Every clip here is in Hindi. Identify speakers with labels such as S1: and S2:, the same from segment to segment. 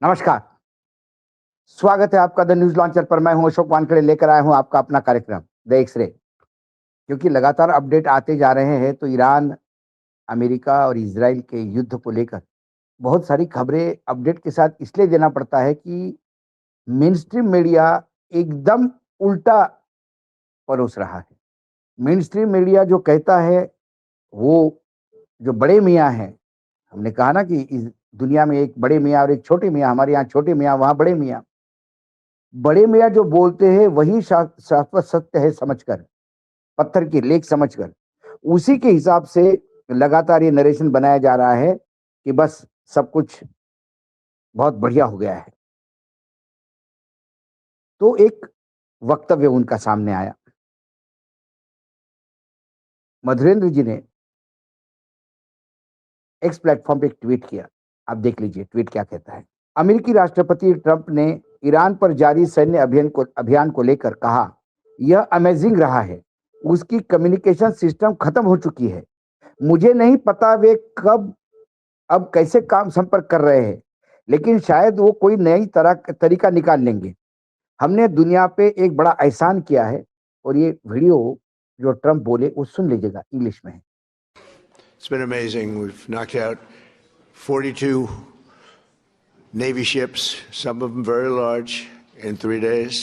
S1: नमस्कार, स्वागत है आपका द न्यूज़ लॉन्चर पर। मैं हूं अशोक वानखेड़े, लेकर आया हूं आपका अपना कार्यक्रम द एक्स-रे। क्योंकि लगातार अपडेट आते जा रहे हैं, तो ईरान, अमेरिका और इज़राइल के युद्ध को लेकर बहुत सारी खबरें अपडेट के साथ इसलिए देना पड़ता है कि मेनस्ट्रीम मीडिया एकदम उल्टा परोस रहा है। मेनस्ट्रीम मीडिया जो कहता है, वो जो बड़े मियाँ हैं, हमने कहा ना कि इस दुनिया में एक बड़े मियाँ और एक छोटे मियाँ, हमारे यहाँ छोटे मियाँ, वहाँ बड़े मियाँ। बड़े मियाँ जो बोलते हैं वही शाश्वत सत्य है समझकर, पत्थर की लेख समझकर, उसी के हिसाब से लगातार ये नरेशन बनाया जा रहा है कि बस सब कुछ बहुत बढ़िया हो गया है। तो एक वक्तव्य उनका सामने आया। मधुरेंद्र जी ने एक्स प्लेटफॉर्म पे एक ट्वीट किया। आप देख लीजिए ट्वीट क्या कहता है। अमेरिकी राष्ट्रपति ट्रंप ने ईरान पर जारी सैन्य अभियान को लेकर कहा, यह अमेजिंग रहा है। उसकी कम्युनिकेशन सिस्टम खत्म हो चुकी है। मुझे नहीं पता वे कब अब कैसे काम संपर्क कर रहे हैं, लेकिन शायद वो कोई नई तरह तरीका निकाल लेंगे। हमने दुनिया पे एक बड़ा एहसान किया है। और ये वीडियो जो ट्रंप बोले वो सुन लीजिएगा, इंग्लिश में है।
S2: It's been amazing. We've knocked out 42 Navy ships, some of them very large, in 3 days.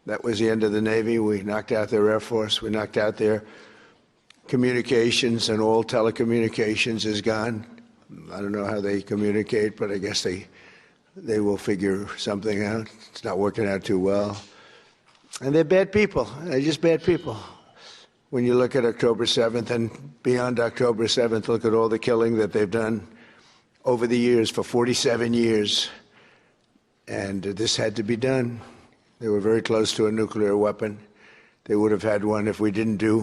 S2: That was the end of the Navy. We knocked out their Air Force. We knocked out their communications, and all telecommunications is gone. I don't know how they communicate, but I guess they will figure something out. It's not working out too well. And they're bad people. They're just bad people. When you look at October 7th and beyond October 7th, look at all the killing that they've done over the years, for 47 years. And this had to be done. They were very close to a nuclear weapon. They would have had one if we didn't do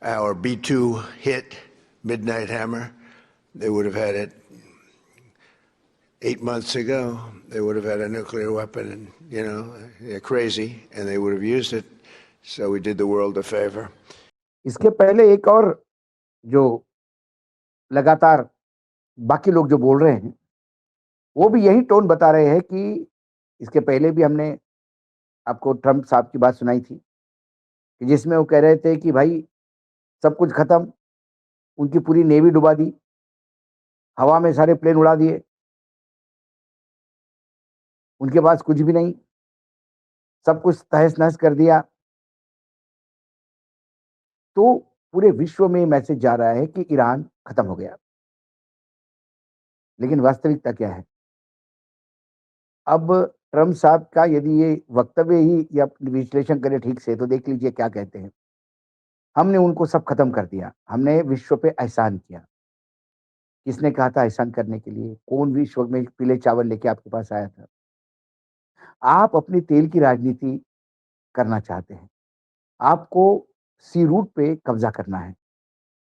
S2: our B-2 hit, Midnight Hammer. They would have had it 8 months ago. They would have had a nuclear weapon, and, you know, they're crazy, and they would have used it. So we did the world a favor.
S1: इसके पहले एक और जो लगातार बाकी लोग जो बोल रहे हैं, वो भी यही टोन बता रहे हैं कि इसके पहले भी हमने आपको ट्रंप साहब की बात सुनाई थी, कि जिसमें वो कह रहे थे कि भाई सब कुछ खत्म, उनकी पूरी नेवी डुबा दी, हवा में सारे प्लेन उड़ा दिए, उनके पास कुछ भी नहीं, सब कुछ तहस-नहस कर दिया। तो पूरे विश्व में मैसेज जा रहा है कि ईरान खत्म हो गया। लेकिन वास्तविकता क्या है? अब ट्रंप साहब का यदि ये वक्तव्य ही या विश्लेषण करें ठीक से, तो देख लीजिए क्या कहते हैं। हमने उनको सब खत्म कर दिया, हमने विश्व पे एहसान किया। किसने कहा था एहसान करने के लिए? कौन विश्व में पीले चावल लेके आपके पास आया था? आप अपनी तेल की राजनीति करना चाहते हैं। आपको सी रूट पे कब्जा करना है।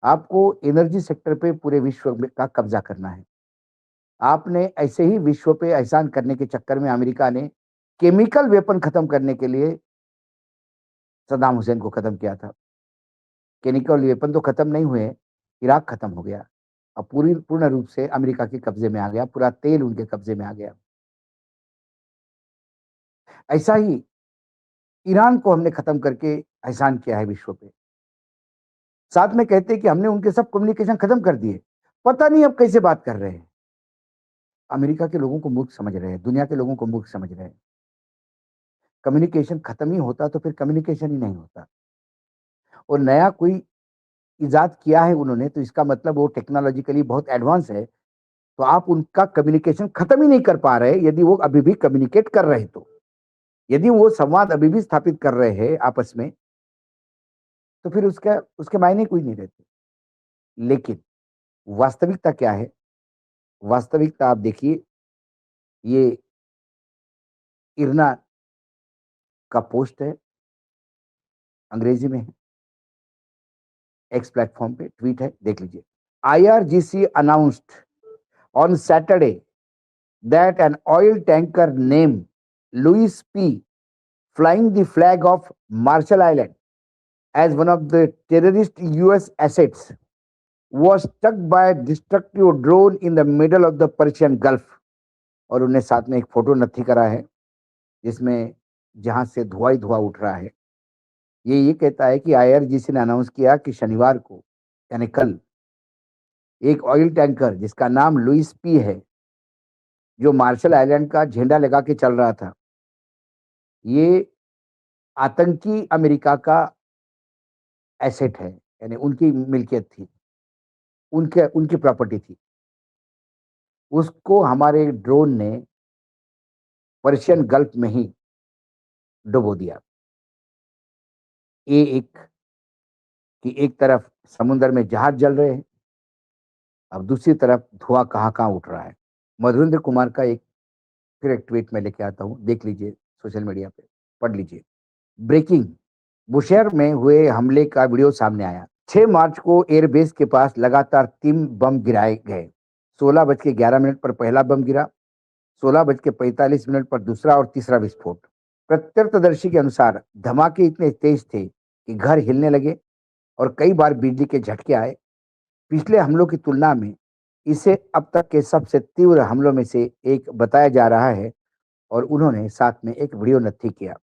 S1: आपको एनर्जी सेक्टर पे पूरे विश्व में का कब्जा करना है। आपने ऐसे ही विश्व पे एहसान करने के चक्कर में अमेरिका ने केमिकल वेपन खत्म करने के लिए सद्दाम हुसैन को खत्म किया था। केमिकल वेपन तो खत्म नहीं हुए, इराक खत्म हो गया। अब पूर्ण रूप से अमेरिका के कब्जे में आ गया, पूरा तेल उनके कब्जे में आ गया। ऐसा ही ईरान को हमने खत्म करके एहसान किया है विश्व पे। साथ में कहते हैं कि हमने उनके सब कम्युनिकेशन खत्म कर दिए। पता नहीं अब कैसे बात कर रहे हैं। अमेरिका के लोगों को मूर्ख समझ रहे हैं, दुनिया के लोगों को मूर्ख समझ रहे हैं। कम्युनिकेशन खत्म ही होता तो फिर कम्युनिकेशन ही नहीं होता। और नया कोई इजाद किया है उन्होंने, तो इसका मतलब वो टेक्नोलॉजिकली बहुत एडवांस है। तो आप उनका कम्युनिकेशन खत्म ही नहीं कर पा रहे, यदि वो अभी भी कम्युनिकेट कर रहे तो। यदि वो संवाद अभी भी स्थापित कर रहे हैं आपस में, तो फिर उसका उसके मायने कोई नहीं रहते। लेकिन वास्तविकता क्या है? वास्तविकता आप देखिए, ये इरना का पोस्ट है, अंग्रेजी में है, एक्स प्लेटफॉर्म पे ट्वीट है, देख लीजिए। IRGC announced on Saturday that an oil tanker named Louis P, flying the flag of Marshall Island as one of the terrorist US assets, was struck by a destructive drone in the middle of the Persian Gulf. और उन्हें साथ में एक फोटो नत्थी करा है, जिसमें जहां से धुआं ही धुआं उठ रहा है। ये कहता है कि आईआरजीसी ने अनाउंस किया कि शनिवार को, यानी कल, एक ऑयल टैंकर जिसका नाम लुइस पी है, जो मार्शल आइलैंड का झंडा लगा के चल रहा था, ये आतंकी अमेरिका का एसेट है, यानी उनकी मिल्कियत थी, उनके उनकी प्रॉपर्टी थी। उसको हमारे ड्रोन ने पर्शियन गल्फ में ही डुबो दिया। ये एक तरफ समुद्र में जहाज जल रहे हैं, अब दूसरी तरफ धुआं कहाँ-कहाँ उठ रहा है। मधुरेंद्र कुमार का फिर एक ट्वीट मैं लेके आता हूँ, देख लीजिए सोशल मीडिया पे, पढ़ लीजिए। ब्रेकिंग, बुशहर में हुए हमले का वीडियो सामने आया। 6 मार्च को एयरबेस के पास लगातार 3 बम गिराए गए। 16:11 पर पहला बम गिरा, 16:45 पर दूसरा और तीसरा विस्फोट। प्रत्यक्षदर्शी के अनुसार धमाके इतने तेज थे कि घर हिलने लगे और कई बार बिजली के झटके आए। पिछले हमलों की तुलना में इसे अब तक के सबसे तीव्र हमलों में से एक बताया जा रहा है और उन्होंने साथ में एक वीडियो नत्थी किया।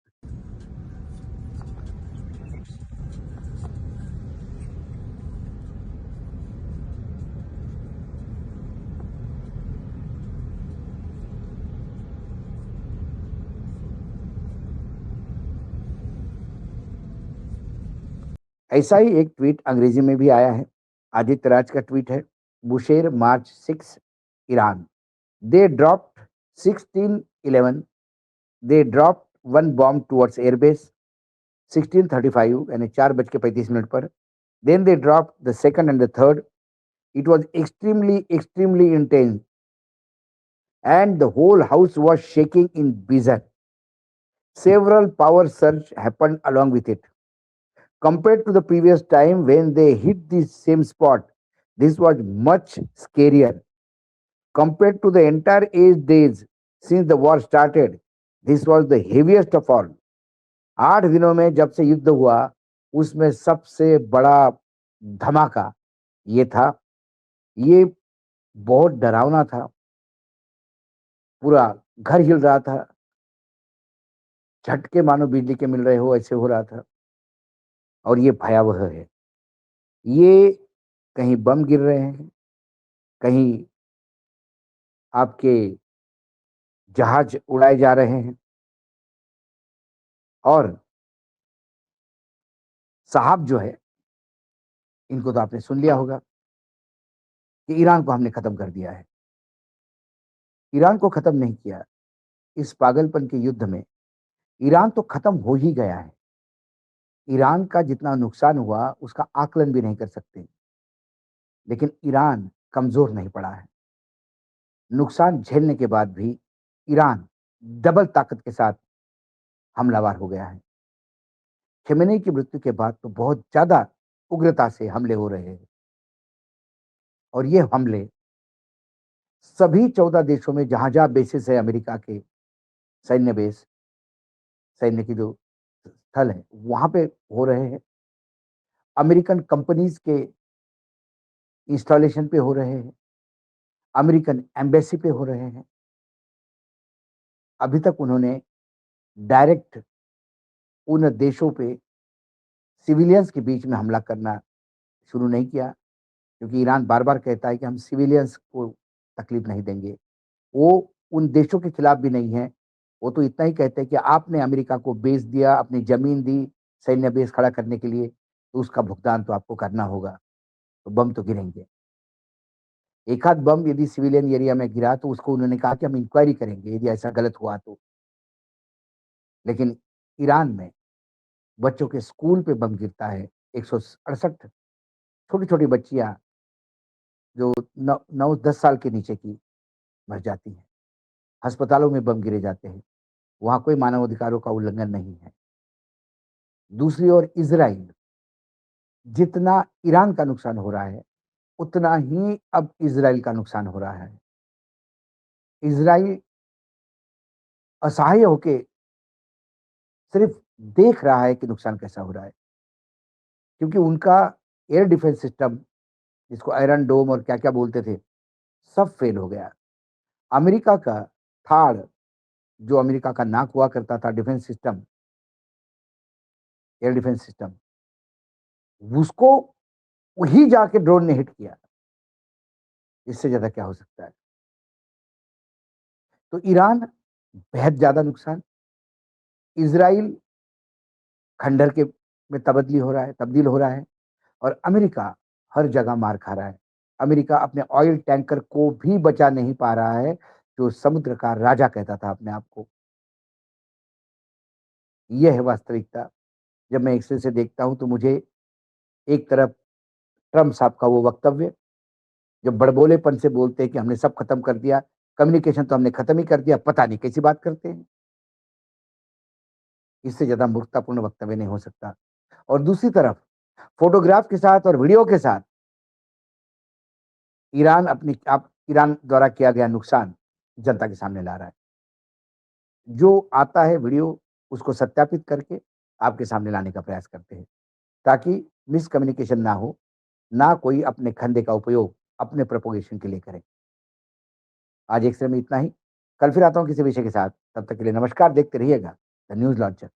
S1: ऐसा ही एक ट्वीट अंग्रेजी में भी आया है। आदित्य राज का ट्वीट है, Bushehr March 6 Iran, they dropped 1611, they dropped one bomb towards airbase 16:35 यानी 4:35 पर, then they dropped the second and the third, it was extremely intense and the whole house was shaking in bizarre. Several power surge happened along with it. Compared to the previous time when they hit the same spot, this was much scarier. Compared to the entire 8 days since the war started, this was the heaviest of all. 8 दिनों में जब से युद्ध हुआ, उसमें सबसे बड़ा धमाका ये था। ये बहुत डरावना था। पूरा घर हिल रहा था। झटके मानो बिजली के मिल रहे हो, ऐसे हो रहा था। और ये भयावह है। ये कहीं बम गिर रहे हैं, कहीं आपके जहाज उड़ाए जा रहे हैं और साहब जो है, इनको तो आपने सुन लिया होगा कि ईरान को हमने खत्म कर दिया है। ईरान को खत्म नहीं किया। इस पागलपन के युद्ध में ईरान तो खत्म हो ही गया है। ईरान का जितना नुकसान हुआ, उसका आकलन भी नहीं कर सकते। लेकिन ईरान कमजोर नहीं पड़ा है। नुकसान झेलने के बाद भी ईरान डबल ताकत के साथ हमलावर हो गया है। खमेनी की मृत्यु के बाद तो बहुत ज्यादा उग्रता से हमले हो रहे हैं और ये हमले सभी 14 देशों में जहां जहां बेसिस है अमेरिका के सैन्य बेस, सैन्य की जो स्थल है, वहां पे हो रहे हैं। अमेरिकन कंपनीज के इंस्टॉलेशन पे हो रहे हैं, अमेरिकन एम्बेसी पे हो रहे हैं। अभी तक उन्होंने डायरेक्ट उन देशों पे सिविलियंस के बीच में हमला करना शुरू नहीं किया, क्योंकि ईरान बार-बार कहता है कि हम सिविलियंस को तकलीफ नहीं देंगे। वो उन देशों के खिलाफ भी नहीं है। वो तो इतना ही कहते हैं कि आपने अमेरिका को बेच दिया, अपनी ज़मीन दी सैन्य बेस खड़ा करने के लिए, तो उसका भुगतान तो आपको करना होगा। तो बम तो गिरेंगे। एक आध बम यदि सिविलियन एरिया में गिरा तो उसको उन्होंने कहा कि हम इंक्वायरी करेंगे यदि ऐसा गलत हुआ तो। लेकिन ईरान में बच्चों के स्कूल पे बम गिरता है। 168 छोटी-छोटी बच्चियाँ जो 9-10 साल के नीचे की मर जाती हैं। अस्पतालों में बम गिरे जाते हैं। वहाँ कोई मानवाधिकारों का उल्लंघन नहीं है। दूसरी ओर इज़राइल, जितना ईरान का नुकसान हो रहा है, उतना ही अब इज़राइल का नुकसान हो रहा है। इज़राइल असहाय होके सिर्फ देख रहा है कि नुकसान कैसा हो रहा है, क्योंकि उनका एयर डिफेंस सिस्टम, जिसको आयरन डोम और क्या-क्या बोलते थे, सब फेल हो गया। अमेरिका का थाड़ जो अमेरिका का नाक हुआ करता था defence system, air defence system, उसको वही जाके ड्रोन ने हिट किया। इससे ज़्यादा क्या हो सकता है? तो ईरान बेहद ज़्यादा नुकसान, इज़राइल खंडहर के में तब्दील हो रहा है और अमेरिका हर जगह मार खा रहा है। अमेरिका अपने ऑयल टैंकर को भी बचा नहीं पा रहा है, जो समुद्र का राजा कहता था अपने आप को। ये है वास्तविकता। जब मैं एक्स-रे से देखता हूँ तो मुझे एक तरफ ट्रम्प साहब का वो वक्तव्य, जो बड़बोलेपन से बोलते हैं कि हमने सब खत्म कर दिया, कम्युनिकेशन तो हमने खत्म ही कर दिया, पता नहीं कैसी बात करते हैं। इससे ज़्यादा मूर्खतापूर्ण वक्तव्य नहीं हो सकता। और दूसरी तरफ फ़ोटोग्राफ के साथ और वीडियो के साथ ईरान द्वारा किया गया नुकसान जनता के सामने ला रहा है। जो आता है वीडियो उसको सत्यापित करके आपके सामने लाने का प्रयास करते हैं, ताकि मिसकम्युनिकेशन ना हो, ना कोई अपने खंदे का उपयोग अपने प्रोपेगेशन के लिए करे। आज एक्स-रे में इतना ही। कल फिर आता हूँ किसी विषय के साथ। तब तक के लिए नमस्कार, देखते रहिएगा द न्यूज़ लॉन्चर।